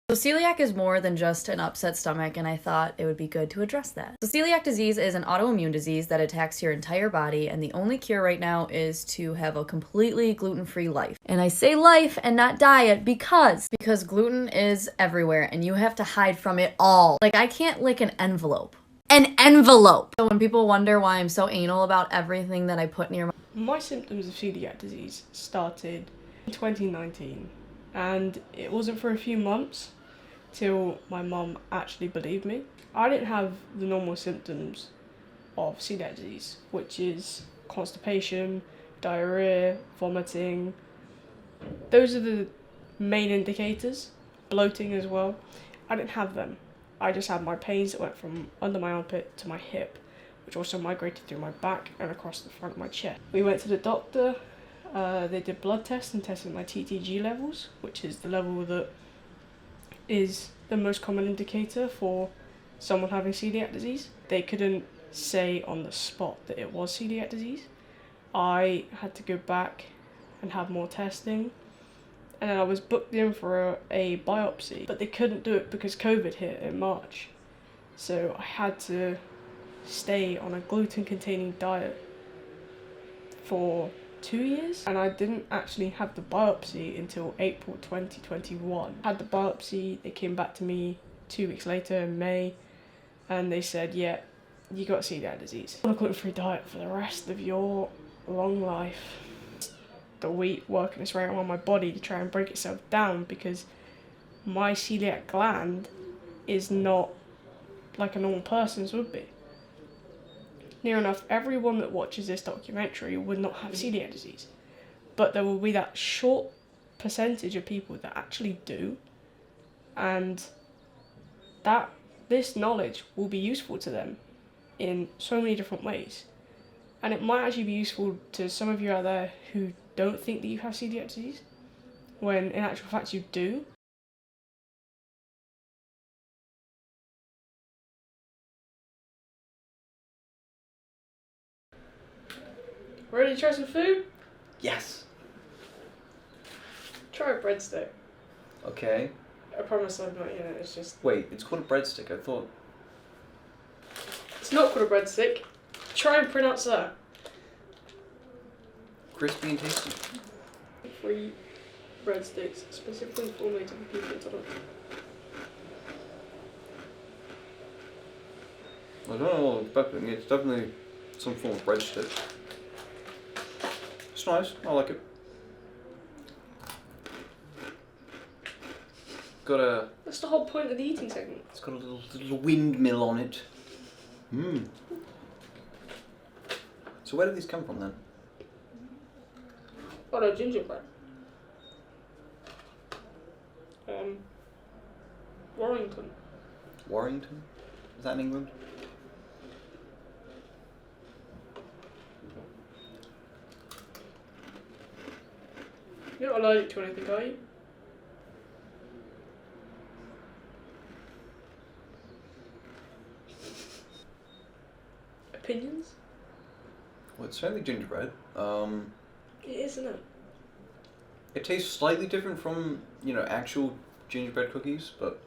So celiac is more than just an upset stomach, and I thought it would be good to address that. So celiac disease is an autoimmune disease that attacks your entire body, and the only cure right now is to have a completely gluten-free life. And I say life and not diet because gluten is everywhere and you have to hide from it all. Like, I can't lick an envelope. An envelope! So when people wonder why I'm so anal about everything that I put near my symptoms of celiac disease started in 2019, and it wasn't for a few months till my mum actually believed me. I didn't have the normal symptoms of celiac disease, which is constipation, diarrhea, vomiting. Those are the main indicators. Bloating as well. I didn't have them. I just had my pains that went from under my armpit to my hip, which also migrated through my back and across the front of my chest. We went to the doctor, they did blood tests and tested my TTG levels, which is the level that is the most common indicator for someone having celiac disease. They couldn't say on the spot that it was celiac disease. I had to go back and have more testing, and then I was booked in for a biopsy, but they couldn't do it because COVID hit in March. So I had to stay on a gluten-containing diet for 2 years, and I didn't actually have the biopsy until April 2021. I had the biopsy, they came back to me 2 weeks later in May, and they said, yeah, you got celiac disease. On a gluten-free diet for the rest of your long life. The wheat working its way around my body to try and break itself down, because my celiac gland is not like a normal person's would be. Near enough everyone that watches this documentary would not have celiac disease, but there will be that short percentage of people that actually do, and that this knowledge will be useful to them in so many different ways. And it might actually be useful to some of you out there who don't think that you have celiac disease, when in actual fact you do. Ready to try some food? Yes. Try a breadstick. Okay. I promise I'm not, it's just... Wait, it's called a breadstick. I thought... It's not called a breadstick. Try and pronounce that. Crispy and tasty. 3 breadsticks, specifically formulated for people that don't. I don't know what I'm expecting. It's definitely some form of breadstick. It's nice. I like it. Got a... That's the whole point of the eating segment. It's got a little windmill on it. Mmm. So where did these come from then? Oh no, gingerbread. Warrington. Warrington? Is that in England? You're not allergic to anything, are you? Opinions? Well, it's certainly gingerbread. It is, isn't it? It tastes slightly different from, actual gingerbread cookies, but...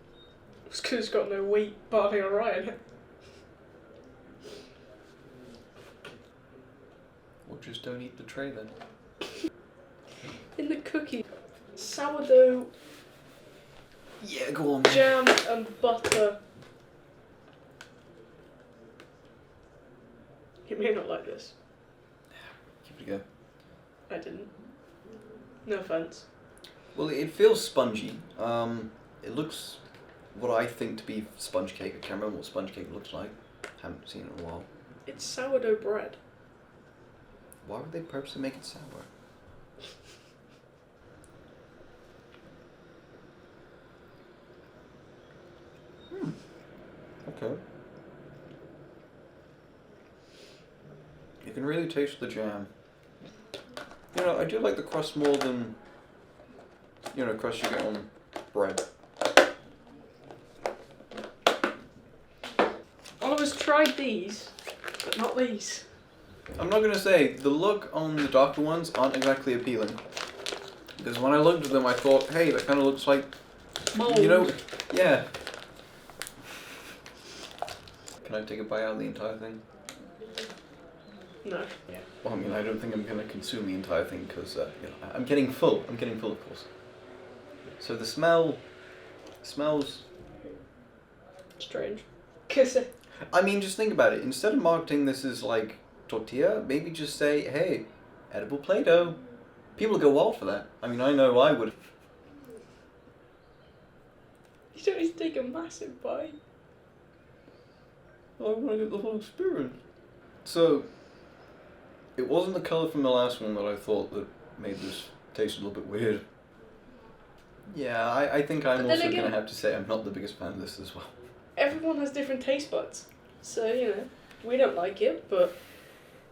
It's because it's got no wheat, barley or rye in it. Or just don't eat the tray then. In the cookie, sourdough, Yeah, go on. jam and butter. You may not like this. Give it a go. I didn't. No offense. Well, it feels spongy. It looks what I think to be sponge cake. I can't remember what sponge cake looks like. Haven't seen it in a while. It's sourdough bread. Why would they purposely make it sour? Okay. You can really taste the jam. I do like the crust more than, crust you get on bread. Oliver's tried these, but not these. I'm not going to say, the look on the darker ones aren't exactly appealing. Because when I looked at them I thought, hey, that kind of looks like Mold. You know, yeah. Can I take a bite out of the entire thing? No. Yeah. Well, I mean, I don't think I'm going to consume the entire thing because I'm getting full. I'm getting full, of course. So the smells. Strange. Cause I mean, just think about it. Instead of marketing this as like tortilla, maybe just say, "Hey, edible Play-Doh." People go wild for that. I mean, I know I would. you don't need to take a massive bite. I want to get the whole experience. So, it wasn't the colour from the last one that I thought that made this taste a little bit weird. Yeah, I think I'm But then also again- going to have to say I'm not the biggest fan of this as well. Everyone has different taste buds. So, you know, we don't like it, but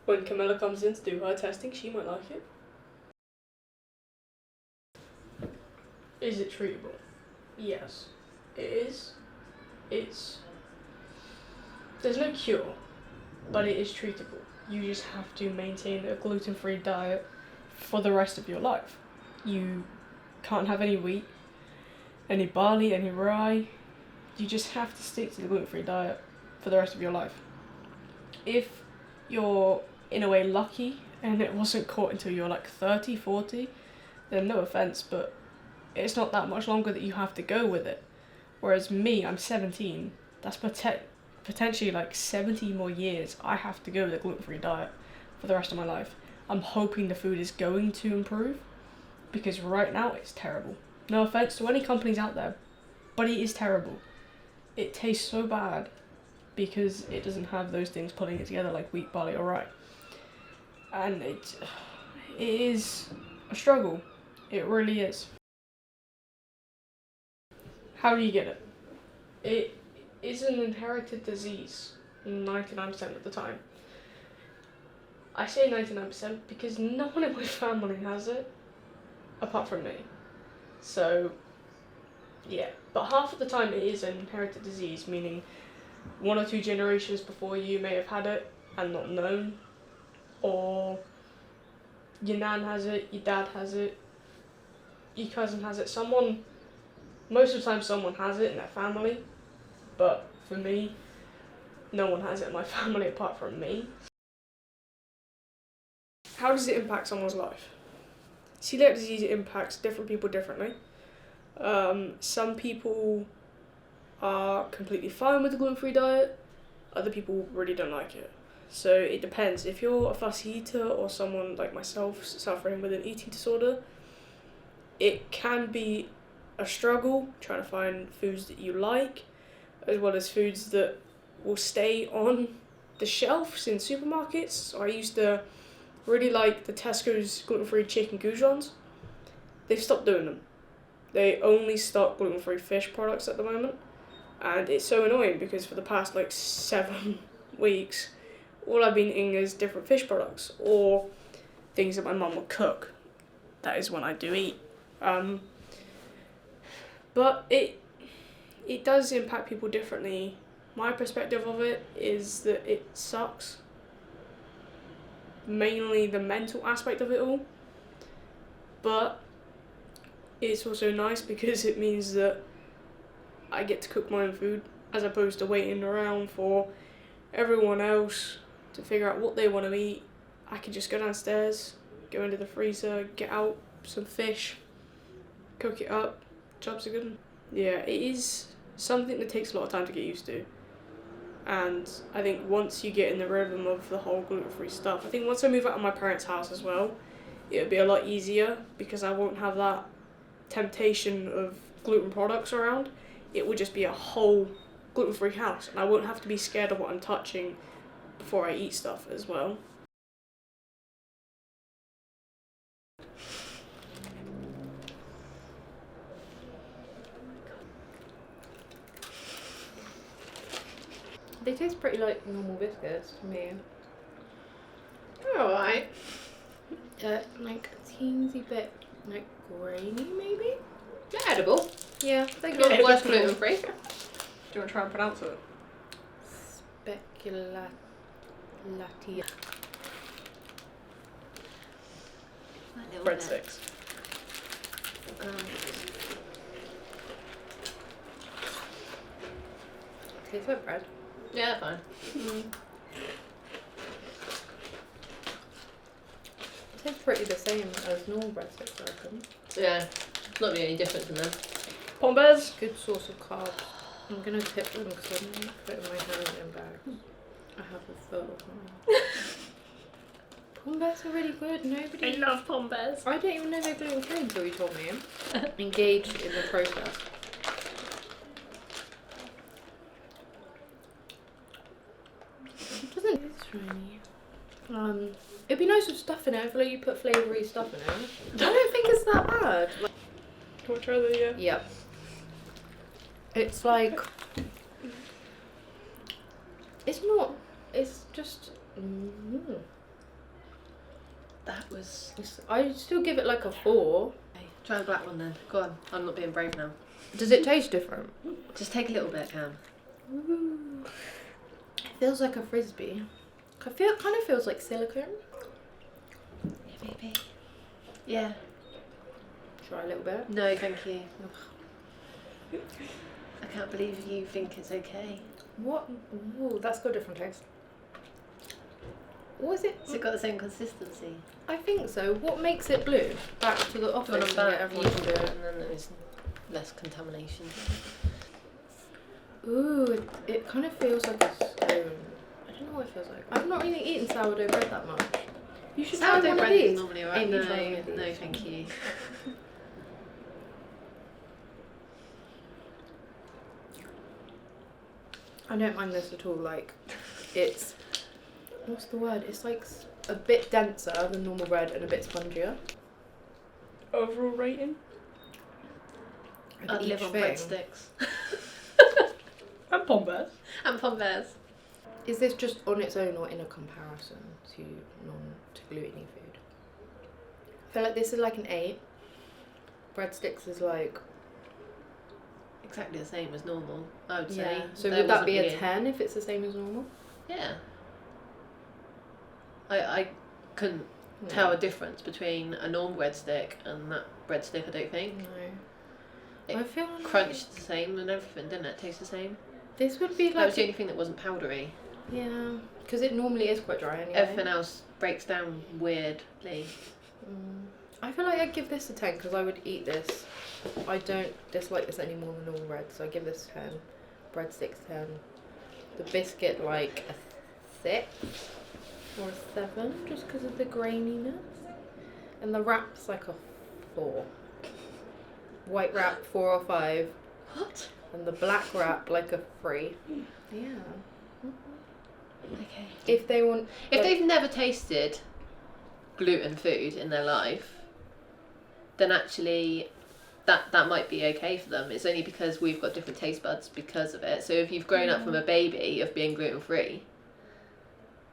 when Camilla comes in to do her testing, she might like it. Is it treatable? Yes, it is. There's no cure, but it is treatable. You just have to maintain a gluten-free diet for the rest of your life. You can't have any wheat, any barley, any rye. You just have to stick to the gluten-free diet for the rest of your life. If you're, in a way, lucky and it wasn't caught until you're like 30, 40, then no offense, but it's not that much longer that you have to go with it. Whereas me, I'm 17, that's potentially like 70 more years I have to go with a gluten-free diet for the rest of my life. I'm hoping the food is going to improve, because right now it's terrible. No offense to any companies out there, but it is terrible. It tastes so bad because it doesn't have those things putting it together like wheat, barley or rye. And it is a struggle. It really is. How do you get it? It is an inherited disease 99% of the time. I say 99% because no one in my family has it, apart from me. So, yeah. But half of the time it is an inherited disease, meaning 1 or 2 generations before you may have had it and not known. Or your nan has it, your dad has it, your cousin has it. Most of the time someone has it in their family. But for me, no one has it in my family apart from me. How does it impact someone's life? Celiac disease impacts different people differently. Some people are completely fine with the gluten-free diet. Other people really don't like it. So it depends. If you're a fussy eater or someone like myself suffering with an eating disorder, it can be a struggle trying to find foods that you like, as well as foods that will stay on the shelves in supermarkets. So I used to really like the Tesco's gluten-free chicken goujons. They've stopped doing them. They only stock gluten-free fish products at the moment. And it's so annoying because for the past like 7 weeks, all I've been eating is different fish products or things that my mum would cook. That is when I do eat. But it does impact people differently. My perspective of it is that it sucks. Mainly the mental aspect of it all. But it's also nice because it means that I get to cook my own food as opposed to waiting around for everyone else to figure out what they want to eat. I can just go downstairs, go into the freezer, get out some fish, cook it up. Jobs are good. Yeah, it is something that takes a lot of time to get used to. And I think once you get in the rhythm of the whole gluten-free stuff, I think once I move out of my parents' house as well, it'll be a lot easier because I won't have that temptation of gluten products around. It would just be a whole gluten-free house, and I won't have to be scared of what I'm touching before I eat stuff as well. They taste pretty like normal biscuits to me. Alright. Like a teensy bit like grainy maybe? They're edible. Yeah, They're Yeah, good, less definitely. gluten free. Do you want to try and pronounce it? Speculatia. Breadsticks. Tastes like bread. Yeah, fine. It tastes pretty the same as normal breadsticks, I reckon. Yeah, not really any difference in them. Pombes. Good source of carbs. I'm gonna tip them because I'm not putting my hand in bags. I have a full of mine. Pombes are really good. I love Pombes. I didn't even know they're gluten free until you told me. Engaged in the process. It doesn't taste shiny. It'd be nice with stuff in it. I feel like you put flavoury stuff in it. I don't think it's that bad. Do you want to try the Yep. It's like it's not. It's just. That was... I still give it like a 4. Okay, try the black one then. Go on. I'm not being brave now. Does it taste different? Just take a little bit, Cam. Ooh. It feels like a frisbee. It kind of feels like silicone. Yeah, baby. Yeah. Try a little bit. No, thank you. I can't believe you think it's okay. What? Ooh, that's got a different taste. What is it? Has it got the same consistency? I think so. What makes it blue? Back to the office. On and back, get everyone to do it. and then there's less contamination. Ooh, it kind of feels like a stone. I don't know what it feels like. I've not really eaten sourdough bread that much. You should try Sourdough one of bread is these. normally alright. Amy, No, try one of these. no, thank you. I don't mind this at all. Like, it's what's the word? It's like a bit denser than normal bread and a bit spongier. overall rating? I'd live on breadsticks. And Pombes. And Pombes. Is this just on its own or in a comparison to gluten food? I feel like this is like an 8. Breadsticks is like Exactly the same as normal, I would say. So There would that wasn't be a really- 10 if it's the same as normal? Yeah. I couldn't tell a difference between a normal breadstick and that breadstick, I don't think. No. It I feel like crunched the same and everything, didn't it? Taste the same. this would be That was like the only thing that wasn't powdery. yeah, because it normally is quite dry anyway. Everything else breaks down weirdly. I feel like I'd give this a 10 because I would eat this. I don't dislike this any more than normal bread, so I give this 10. Breadsticks 10. The biscuit like a 6 or a 7 just because of the graininess. And the wrap's like a 4. White wrap 4 or 5. What? And the black wrap like a 3. Yeah. Okay. If they want... If they've never tasted gluten food in their life, then actually that might be okay for them. It's only because we've got different taste buds because of it. So if you've grown up from a baby of being gluten free,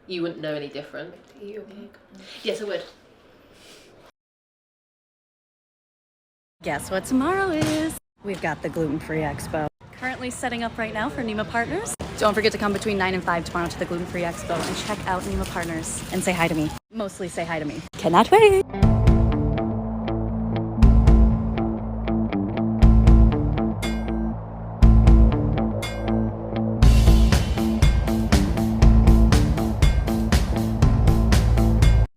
you wouldn't know any different. Eat your cake. Yes, I would. Guess what tomorrow is? We've got the Gluten-Free Expo. Currently setting up right now for Nema Partners. Don't forget to come between 9 and 5 tomorrow to the Gluten-Free Expo and check out Nema Partners and say hi to me. Mostly say hi to me. Cannot wait!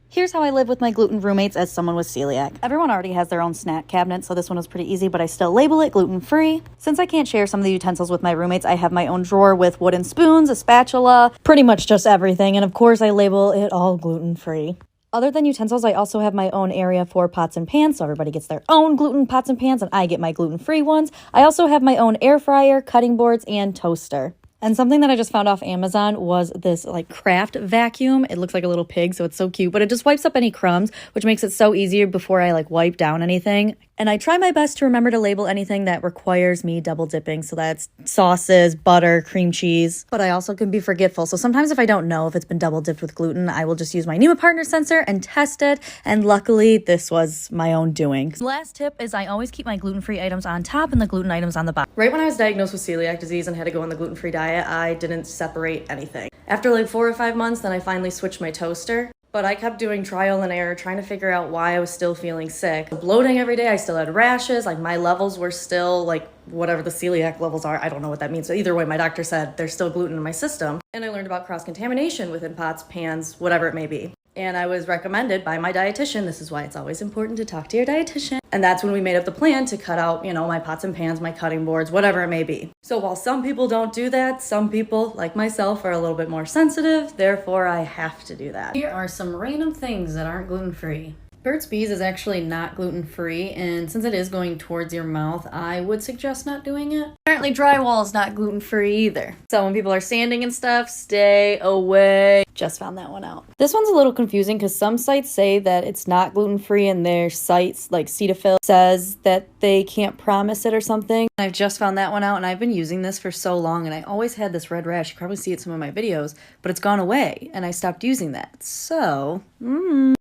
Here's how I live with my gluten roommates as someone with celiac. Everyone already has their own snack cabinet, so this one was pretty easy, but I still label it gluten-free. Since I can't share some of the utensils with my roommates, I have my own drawer with wooden spoons, a spatula, pretty much just everything, and of course I label it all gluten-free. Other than utensils, I also have my own area for pots and pans, so everybody gets their own gluten pots and pans, and I get my gluten-free ones. I also have my own air fryer, cutting boards, and toaster. And something that I just found off Amazon was this like craft vacuum. It looks like a little pig, so it's so cute, but it just wipes up any crumbs, which makes it so easier before I like wipe down anything. And I try my best to remember to label anything that requires me double dipping. So that's sauces, butter, cream cheese. But I also can be forgetful. So sometimes if I don't know if it's been double dipped with gluten, I will just use my Nema Partner sensor and test it. And luckily, this was my own doing. Last tip is I always keep my gluten-free items on top and the gluten items on the bottom. Right when I was diagnosed with celiac disease and had to go on the gluten-free diet, I didn't separate anything. After like 4 or 5 months, then I finally switched my toaster. But I kept doing trial and error, trying to figure out why I was still feeling sick. Bloating every day, I still had rashes, like my levels were still like whatever the celiac levels are. I don't know what that means. So either way, my doctor said there's still gluten in my system. And I learned about cross-contamination within pots, pans, whatever it may be. And I was recommended by my dietitian. This is why it's always important to talk to your dietitian. And that's when we made up the plan to cut out, my pots and pans, my cutting boards, whatever it may be. So while some people don't do that, some people, like myself, are a little bit more sensitive. Therefore, I have to do that. Here are some random things that aren't gluten-free. Burt's Bees is actually not gluten-free, and since it is going towards your mouth, I would suggest not doing it. Apparently drywall is not gluten-free either. So when people are sanding and stuff, stay away. Just found that one out. This one's a little confusing because some sites say that it's not gluten-free and their sites, like Cetaphil, says that they can't promise it or something. I've just found that one out, and I've been using this for so long, and I always had this red rash. You can probably see it in some of my videos, but it's gone away, and I stopped using that. So,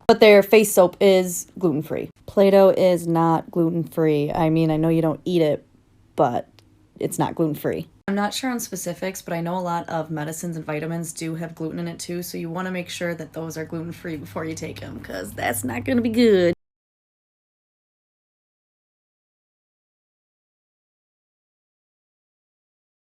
But their face soap is gluten-free. Play-Doh is not gluten-free. I mean, I know you don't eat it, but it's not gluten-free. I'm not sure on specifics, but I know a lot of medicines and vitamins do have gluten in it too, so you want to make sure that those are gluten-free before you take them, because that's not going to be good.